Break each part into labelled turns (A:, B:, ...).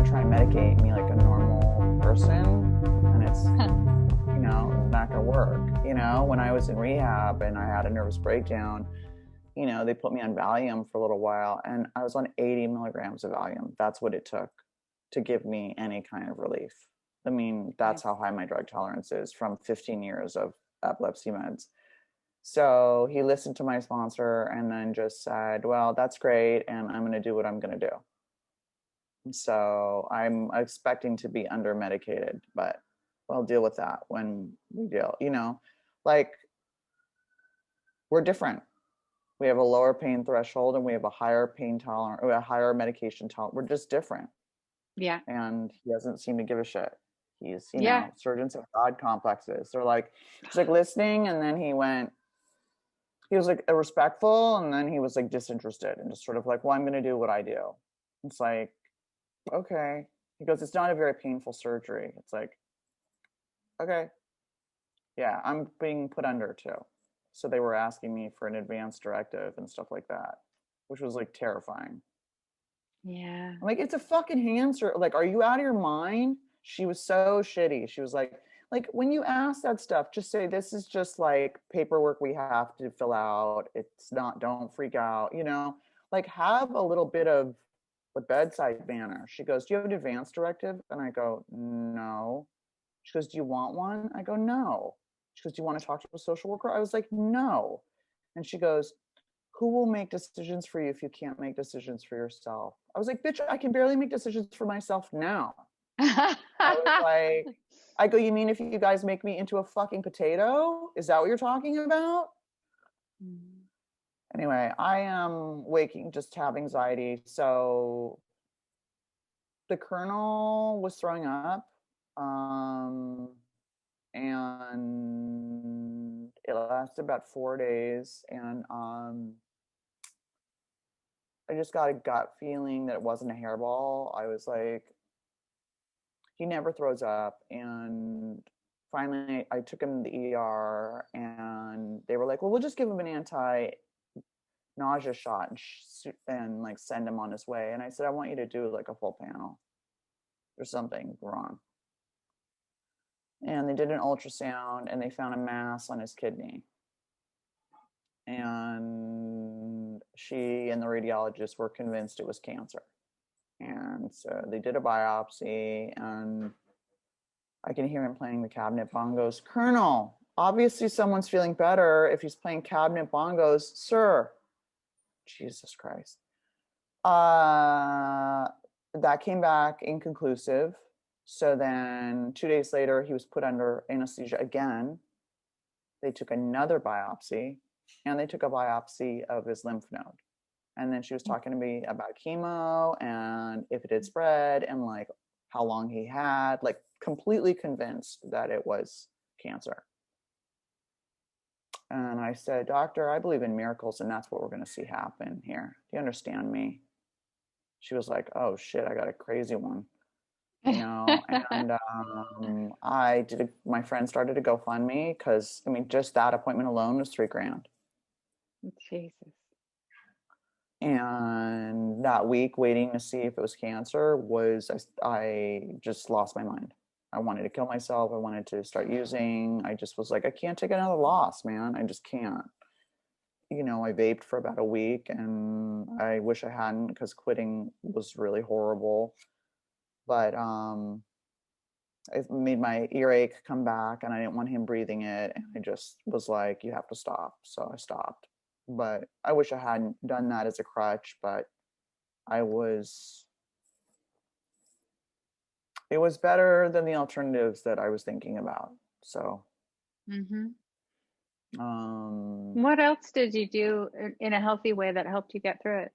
A: try and medicate me like a normal person, and it's, not gonna work. When I was in rehab and I had a nervous breakdown, they put me on Valium for a little while, and I was on 80 milligrams of Valium. That's what it took to give me any kind of relief. I mean, that's how high my drug tolerance is from 15 years of epilepsy meds. So he listened to my sponsor and then just said, well, that's great, and I'm going to do what I'm going to do. So I'm expecting to be under medicated, but I'll deal with that when we deal, like, we're different. We have a lower pain threshold and we have a higher pain tolerance, or a higher medication tolerance. We're just different.
B: Yeah.
A: And he doesn't seem to give a shit. He's,
B: Yeah.
A: surgeons have God complexes. They're like, he's like listening, and then he was like respectful, and then he was like disinterested and just sort of like, well, I'm going to do what I do. It's like, okay. He goes, it's not a very painful surgery. It's like, okay. Yeah, I'm being put under too. So they were asking me for an advanced directive and stuff like that, which was like terrifying.
B: Yeah.
A: I'm like, it's a fucking hamster. Like, are you out of your mind? She was so shitty. She was like when you ask that stuff, just say, this is just like paperwork we have to fill out. It's not, don't freak out, like have a little bit of the bedside manner. She goes, do you have an advanced directive? And I go, no. She goes, do you want one? I go, no. She goes, do you want to talk to a social worker? I was like, no. And she goes, who will make decisions for you if you can't make decisions for yourself? I was like, bitch, I can barely make decisions for myself now. I was like, I go, you mean if you guys make me into a fucking potato? Is that what you're talking about? Anyway, I am waking, just have anxiety. So the colonel was throwing up. And it lasted about 4 days. And I just got a gut feeling that it wasn't a hairball. I was like, he never throws up. And finally, I took him to the ER, and they were like, well, we'll just give him an anti-nausea shot and like send him on his way. And I said, I want you to do like a full panel. There's something wrong. And they did an ultrasound, and they found a mass on his kidney. And she and the radiologist were convinced it was cancer. And so they did a biopsy, and I can hear him playing the cabinet bongos. Colonel, obviously someone's feeling better if he's playing cabinet bongos, sir. Jesus Christ. That came back inconclusive. So then 2 days later, he was put under anesthesia again. They took another biopsy, and they took a biopsy of his lymph node. And then she was talking to me about chemo and if it had spread and like how long he had, like completely convinced that it was cancer. And I said, doctor, I believe in miracles, and that's what we're going to see happen here. Do you understand me? She was like, oh shit, I got a crazy one. And my friend started a GoFundMe because, I mean, just that appointment alone was $3,000.
B: Jesus.
A: And that week waiting to see if it was cancer I just lost my mind. I wanted to kill myself. I wanted to start using. I just was like, I can't take another loss, man. I just can't. I vaped for about a week, and I wish I hadn't, because quitting was really horrible. But it made my earache come back, and I didn't want him breathing it. And I just was like, you have to stop. So I stopped. But I wish I hadn't done that as a crutch, but it was better than the alternatives that I was thinking about. So,
B: what else did you do in a healthy way that helped you get through it?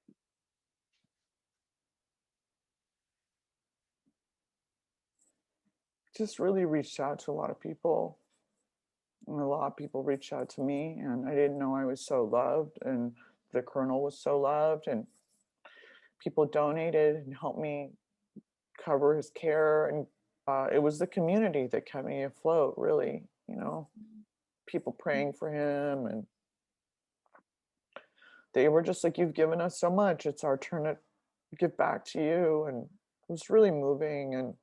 A: just really reached out to a lot of people. And a lot of people reached out to me, and I didn't know I was so loved, and the colonel was so loved, and people donated and helped me cover his care. And it was the community that kept me afloat, really. People praying for him, and they were just like, you've given us so much, it's our turn to give back to you. And was really moving. And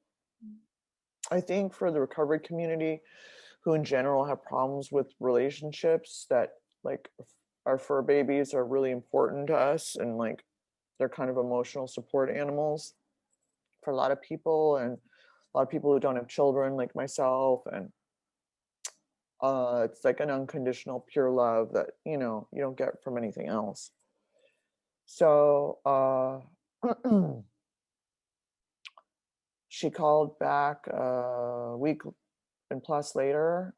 A: I think for the recovery community, who in general have problems with relationships, that like our fur babies are really important to us, and like they're kind of emotional support animals for a lot of people, and a lot of people who don't have children like myself. And it's like an unconditional pure love that, you know, you don't get from anything else. So she called back a week and plus later,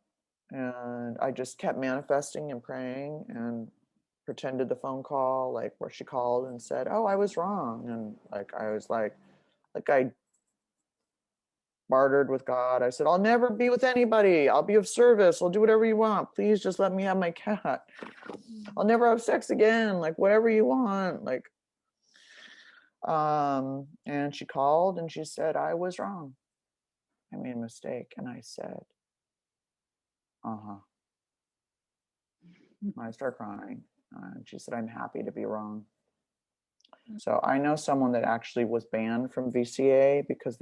A: and I just kept manifesting and praying and pretended the phone call, like where she called and said, "Oh, I was wrong," and like I was like I bartered with God. I said, "I'll never be with anybody. I'll be of service. I'll do whatever you want. Please just let me have my cat. I'll never have sex again. Like whatever you want." Like, and she called and she said, "I was wrong. I made a mistake." And I said, "Uh-huh." I start crying. And she said, "I'm happy to be wrong." So I know someone that actually was banned from VCA because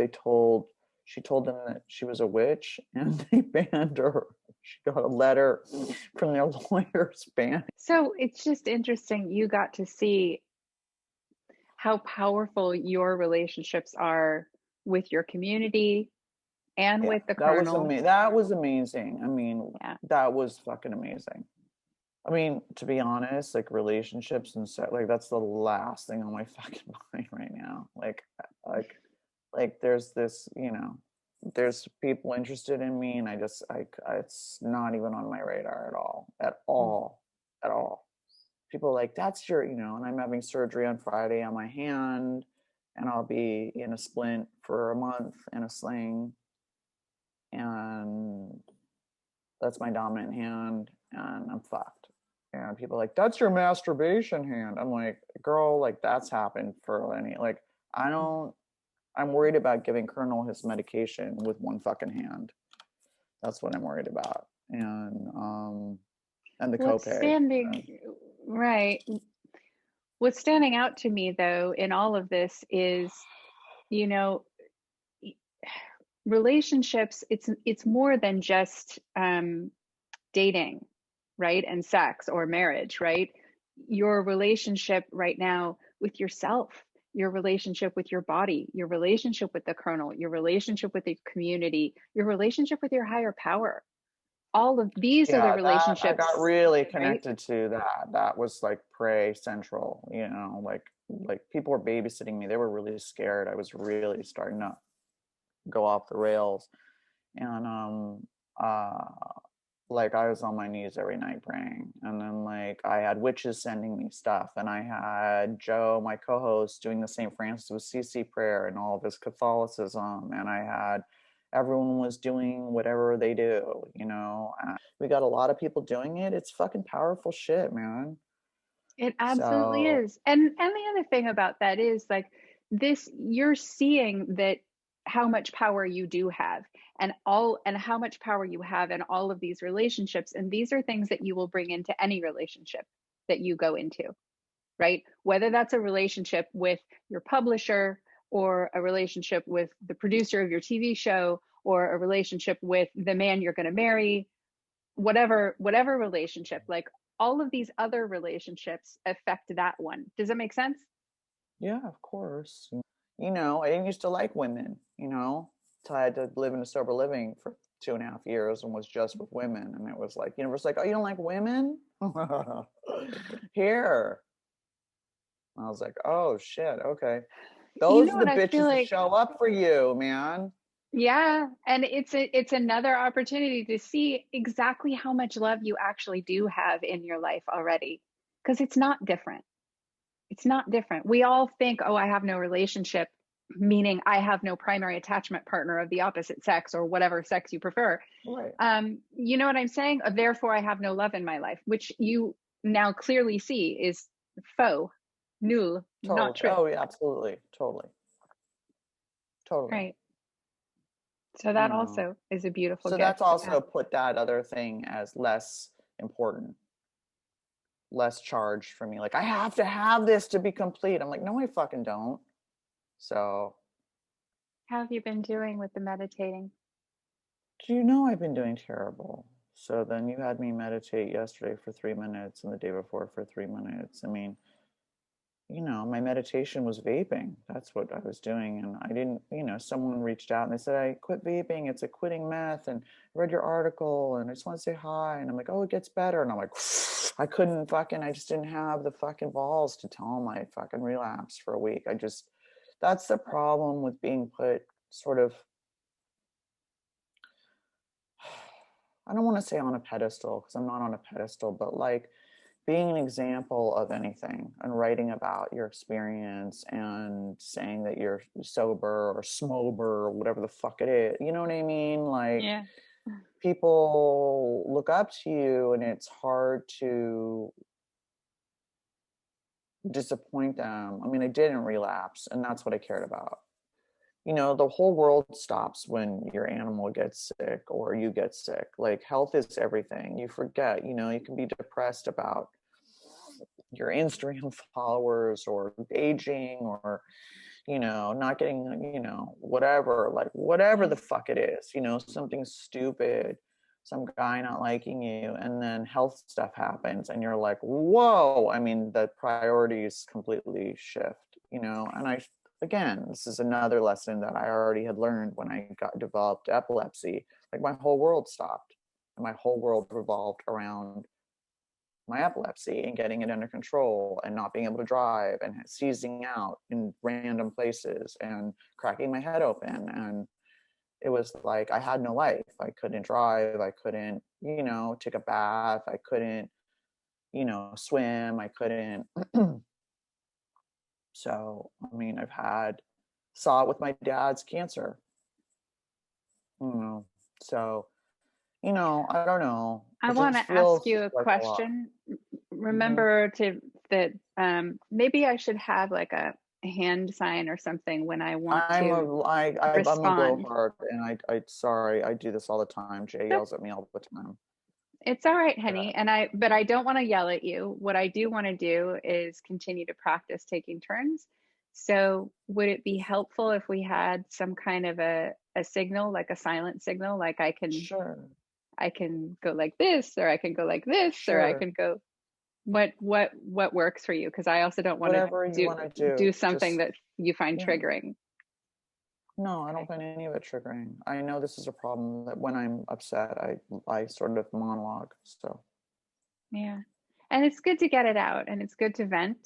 A: she told them that she was a witch, and they banned her. She got a letter from their lawyers banning.
B: So it's just interesting. You got to see how powerful your relationships are with your community and
A: Yeah,
B: with the
A: that was
B: kernel.
A: that was amazing. I mean,
B: Yeah.
A: that was fucking amazing. I mean, to be honest, like relationships and so, like that's the last thing on my fucking mind right now. Like there's this, you know, there's people interested in me, and it's not even on my radar at all, at all. People are like, "That's your," you know, and I'm having surgery on Friday on my hand, and I'll be in a splint for a month in a sling, and that's my dominant hand, and I'm fucked. And people are like, "That's your masturbation hand." I'm like, "Girl, like that's happened for any, like, I don't, I'm worried about giving Colonel his medication with one fucking hand. That's what I'm worried about." And the
B: What's
A: copay.
B: standing, right. What's standing out to me though in all of this is, you know, relationships, it's more than just dating, right? And sex or marriage, right? Your relationship right now with yourself, your relationship with your body, your relationship with the kernel, your relationship with the community, your relationship with your higher power. All of these are the
A: Yeah, that I
B: relationships,
A: got really
B: right?
A: connected to that. That was like prey central, you know, like people were babysitting me. They were really scared. I was really starting to go off the rails. And uh like I was on my knees every night praying. And then like I had witches sending me stuff, and I had Joe, my co-host, doing the St. Francis of Assisi prayer and all of his Catholicism, and I had everyone was doing whatever they do, you know. We got a lot of people doing it. It's fucking powerful shit, man.
B: It absolutely
A: So
B: is. And the other thing about that is like this, you're seeing that how much power you do have and how much power you have in all of these relationships. And these are things that you will bring into any relationship that you go into, right? Whether that's a relationship with your publisher or a relationship with the producer of your TV show or a relationship with the man you're going to marry, whatever relationship, like all of these other relationships affect that one. Does that make sense?
A: yeah, of course. You know, I didn't used to like women, you know, till I had to live in a sober living for 2.5 years and was just with women. And it was like, universe, like, "Oh, you don't like women?" Here. I was like, "Oh shit, okay."
B: You
A: Those
B: know
A: are the
B: what I feel
A: bitches that
B: like?
A: show up for you, man.
B: Yeah, and it's another opportunity to see exactly how much love you actually do have in your life already, because it's not different. It's not different. We all think, "Oh, I have no relationship," meaning I have no primary attachment partner of the opposite sex or whatever sex you prefer.
A: Right.
B: You know what I'm saying? Therefore, I have no love in my life, which you now clearly see is faux, nul, not
A: Totally.
B: true.
A: Oh, yeah, absolutely. Totally. Totally.
B: Right. So
A: You
B: that
A: know.
B: also is a beautiful
A: So
B: gift
A: that's
B: to have.
A: also put that other thing as less important, less charged for me. Like, I have to have this to be complete. I'm like, no, I fucking don't. So
B: How have you been doing with the meditating?
A: Do you know I've been doing terrible? So then you had me meditate yesterday for 3 minutes and the day before for 3 minutes. I mean, my meditation was vaping. That's what I was doing. And I didn't, someone reached out and they said, I quit vaping. It's a quitting meth. And I read your article and I just want to say hi. And I'm like, oh, it gets better. And I'm like, I just didn't have the fucking balls to tell them I fucking relapsed for a week. That's the problem with being put sort of, I don't want to say on a pedestal because I'm not on a pedestal, but like being an example of anything and writing about your experience and saying that you're sober or smober or whatever the fuck it is. You know what I mean? Like
B: Yeah.
A: people look up to you and it's hard to disappoint them. I mean, I didn't relapse and that's what I cared about. The whole world stops when your animal gets sick or you get sick. Like health is everything. You forget, you can be depressed about your Instagram followers or aging or, not getting, whatever, like whatever the fuck it is, something stupid, some guy not liking you, and then health stuff happens and you're like, whoa, I mean, the priorities completely shift, and again, this is another lesson that I already had learned when I developed epilepsy. Like my whole world stopped and my whole world revolved around my epilepsy and getting it under control and not being able to drive and seizing out in random places and cracking my head open. And it was like I had no life. I couldn't drive. I couldn't, take a bath. I couldn't, swim. I couldn't. So, I mean, saw it with my dad's cancer. So, I don't know.
B: I
A: It
B: want
A: just
B: to ask
A: feels
B: you a
A: like a lot.
B: question.
A: Mm-hmm.
B: Remember that maybe I should have like a hand sign or something when I want to
A: I'm a
B: respond.
A: blowhard, and I sorry, I do this all the time. Jay
B: That's
A: yells at me all the time.
B: It's all right,
A: Yeah.
B: honey. But I don't want to yell at you. What I do want to do is continue to practice taking turns. So would it be helpful if we had some kind of a signal, like a silent signal, like
A: Sure,
B: I can go like this, or I can go like this, or I
A: sure.
B: can go what works for you? Because I also don't want to
A: Whatever you want to
B: do
A: do,
B: something
A: just
B: that you find
A: yeah.
B: triggering.
A: No, I don't
B: Okay.
A: find any of it triggering. I know this is a problem that when I'm upset, I sort of monologue. So
B: Yeah. And it's good to get it out and it's good to vent.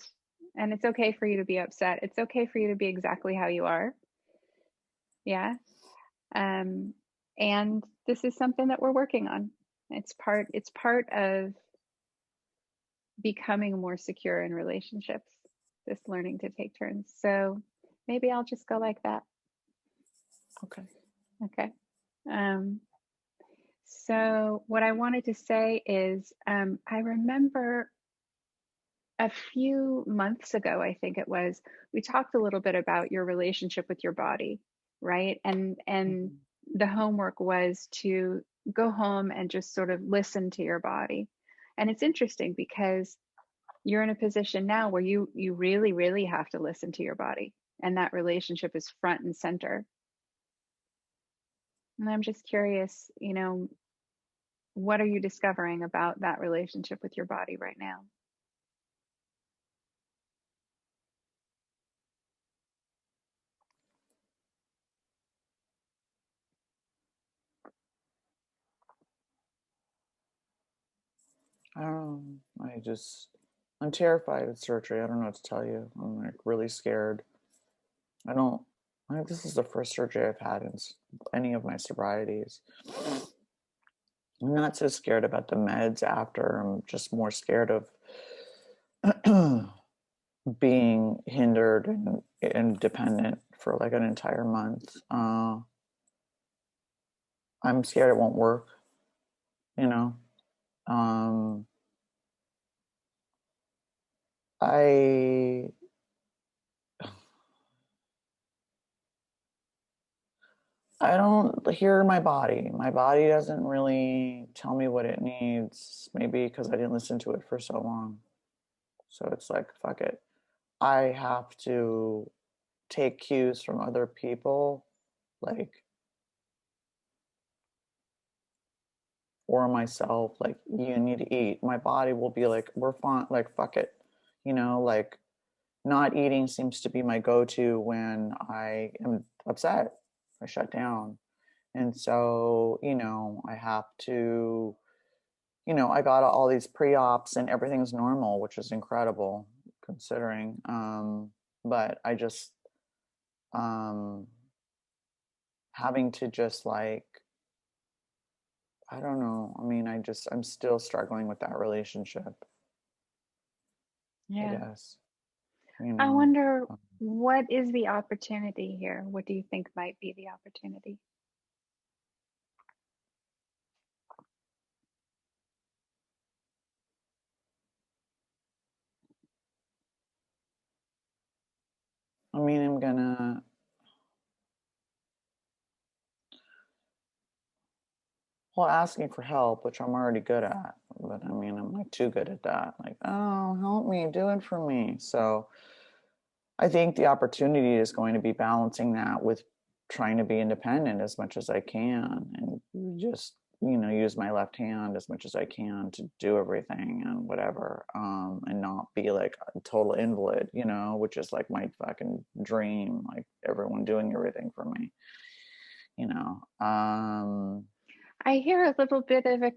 B: And it's okay for you to be upset. It's okay for you to be exactly how you are. Yeah. Um, and this is something that we're working on. It's part of becoming more secure in relationships, this learning to take turns. So maybe I'll just go like that.
A: okay.
B: Okay. Um, so what I wanted to say is I remember a few months ago, I think it was, we talked a little bit about your relationship with your body, right? And
A: Mhm.
B: the homework was to go home and just sort of listen to your body. And it's interesting because you're in a position now where you really, really have to listen to your body. And that relationship is front and center. And I'm just curious, what are you discovering about that relationship with your body right now?
A: I don't know. I'm terrified of surgery. I don't know what to tell you. I'm like really scared. I don't. I think this is the first surgery I've had in any of my sobrieties. I'm not so scared about the meds after. I'm just more scared of being hindered and dependent for like an entire month. I'm scared it won't work, you know. Um, I I don't hear my body. My body doesn't really tell me what it needs. Maybe because I didn't listen to it for so long. So it's like, fuck it. I have to take cues from other people like, or myself, like, you need to eat. My body will be like, we're fine, like, fuck it. Like, not eating seems to be my go-to when I am upset. I shut down. And so, I have to, I got all these pre-ops and everything's normal, which is incredible considering. But I just, um, having to just like, I don't know. I mean, I'm still struggling with that relationship, I
B: Yeah.
A: guess,
B: I wonder,
A: Um,
B: what is the opportunity here? What do you think might be the opportunity?
A: I mean, I'm gonna, well, asking for help, which I'm already good at, but I mean, I'm like too good at that. Like, oh, help me, do it for me. So I think the opportunity is going to be balancing that with trying to be independent as much as I can and just, use my left hand as much as I can to do everything and whatever, and not be like a total invalid, which is like my fucking dream, like everyone doing everything for me, you know.
B: I hear a little bit of a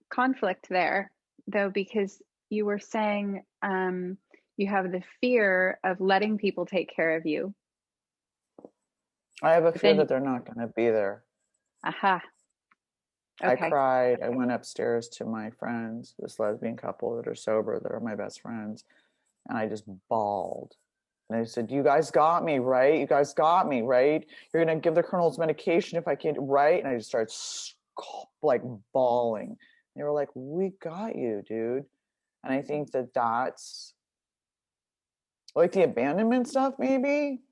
B: conflict there, though, because you were saying you have the fear of letting people take care of you,
A: I have a
B: but
A: fear
B: then,
A: that they're not going to be there.
B: aha,
A: I
B: okay.
A: cried. I went upstairs to my friends, this lesbian couple that are sober, that are my best friends, and I just bawled. And I said, "You guys got me, right? You guys got me, right? You're gonna give the colonel's medication if I can't, right?" And I just started like bawling. They were like, "We got you, dude." And I think that that's like the abandonment stuff, maybe.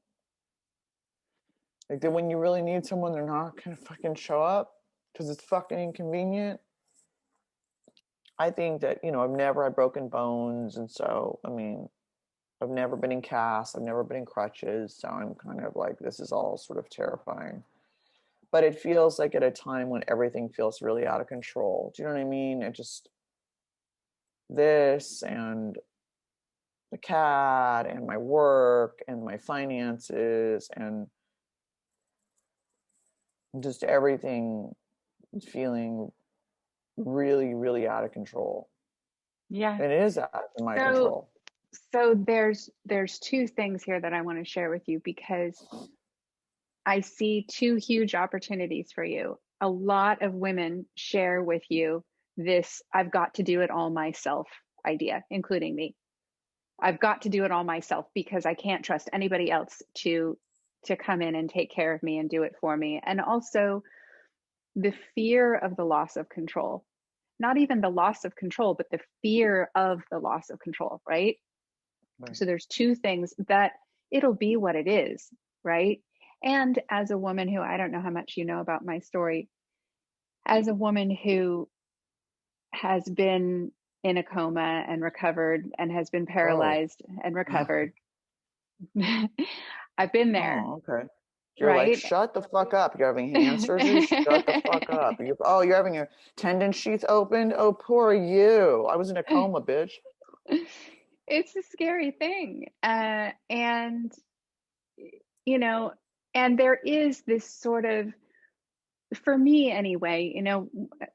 A: Like that when you really need someone, they're not gonna fucking show up because it's fucking inconvenient. I think that, I've never had broken bones. And so, I mean, I've never been in casts, I've never been in crutches. So I'm kind of like, this is all sort of terrifying. But it feels like at a time when everything feels really out of control. Do you know what I mean? It just, this and the cat and my work and my finances and just everything feeling really, really out of control.
B: Yeah.
A: And it is out of my
B: So
A: control.
B: there's two things here that I want to share with you, because I see two huge opportunities for you. A lot of women share with you this "I've got to do it all myself" idea, including me. I've got to do it all myself because I can't trust anybody else to come in and take care of me and do it for me. And also the fear of the loss of control. Not even the loss of control, but the fear of the loss of control, right?
A: Right.
B: So there's two things that it'll be what it is, right? And as a woman who, I don't know how much you know about my story, as a woman who has been in a coma and recovered and has been
A: Oh.
B: paralyzed and recovered, I've been there,
A: Oh, okay. You're like,
B: right?
A: shut the fuck up. You're having hand surgery? Shut the fuck up. You're having your tendon sheath opened? Oh, poor you. I was in a coma, bitch.
B: It's a scary thing. And, you know, and there is this sort of, for me anyway,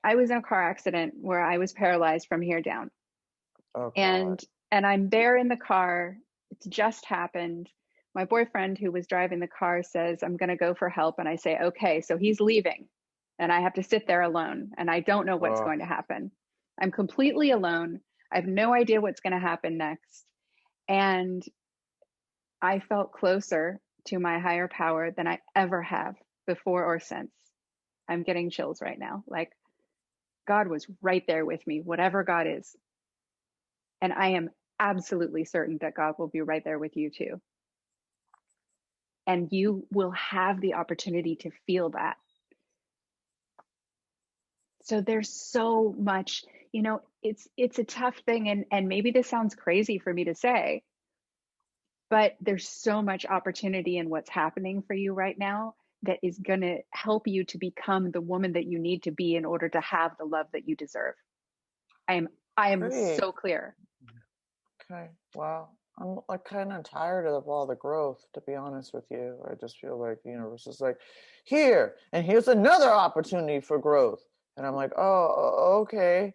B: I was in a car accident where I was paralyzed from here down.
A: Oh, God.
B: And I'm there in the car. It's just happened. My boyfriend who was driving the car says, "I'm going to go for help." And I say, "Okay." So he's leaving and I have to sit there alone and I don't know what's
A: Oh,
B: going to happen. I'm completely alone. I have no idea what's going to happen next. And I felt closer to my higher power than I ever have before or since. I'm getting chills right now. Like, God was right there with me, whatever God is. And I am absolutely certain that God will be right there with you too. And you will have the opportunity to feel that. So there's so much, it's a tough thing. And maybe this sounds crazy for me to say, but there's so much opportunity in what's happening for you right now that is going to help you to become the woman that you need to be in order to have the love that you deserve. I am
A: Great.
B: so clear.
A: Okay. Wow. I'm like kind of tired of all the growth, to be honest with you. I just feel like the universe is like, here, and here's another opportunity for growth. And I'm like, oh, okay.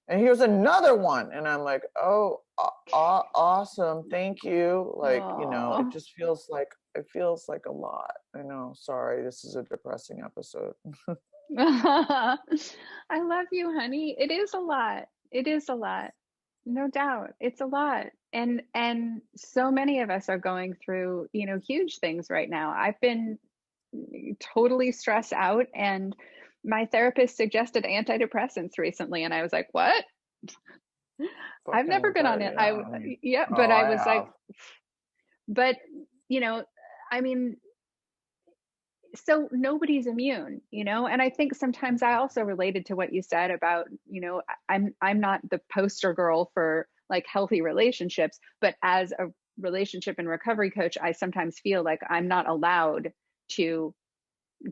A: And here's another one. And I'm like, oh, awesome. Thank you. Like, you know, it just feels like a lot. I know. Sorry, this is a depressing episode.
B: I love you, honey. It is a lot. It is a lot. No doubt. It's a lot. And so many of us are going through, you know, huge things right now. I've been totally stressed out, and my therapist suggested antidepressants recently, and I was like, what? I've never been on it. But I was like, but you know, I mean, so nobody's immune, you know. And I think sometimes I also related to what you said about, you know, I'm not the poster girl for like healthy relationships, but as a relationship and recovery coach, I sometimes feel like I'm not allowed to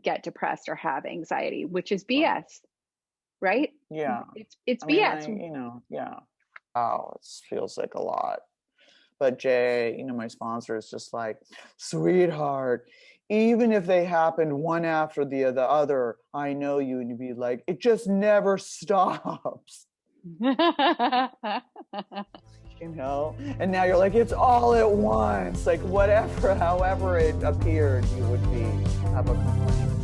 B: get depressed or have anxiety, which is BS, right?
A: Yeah.
B: It's BS.
A: You know, yeah. Wow, it feels like a lot. But Jay, you know, my sponsor is just like, sweetheart, even if they happen one after the other, I know you would be like, it just never stops. You know? And now you're like, it's all at once. Like whatever, however it appeared, you would have a complaint.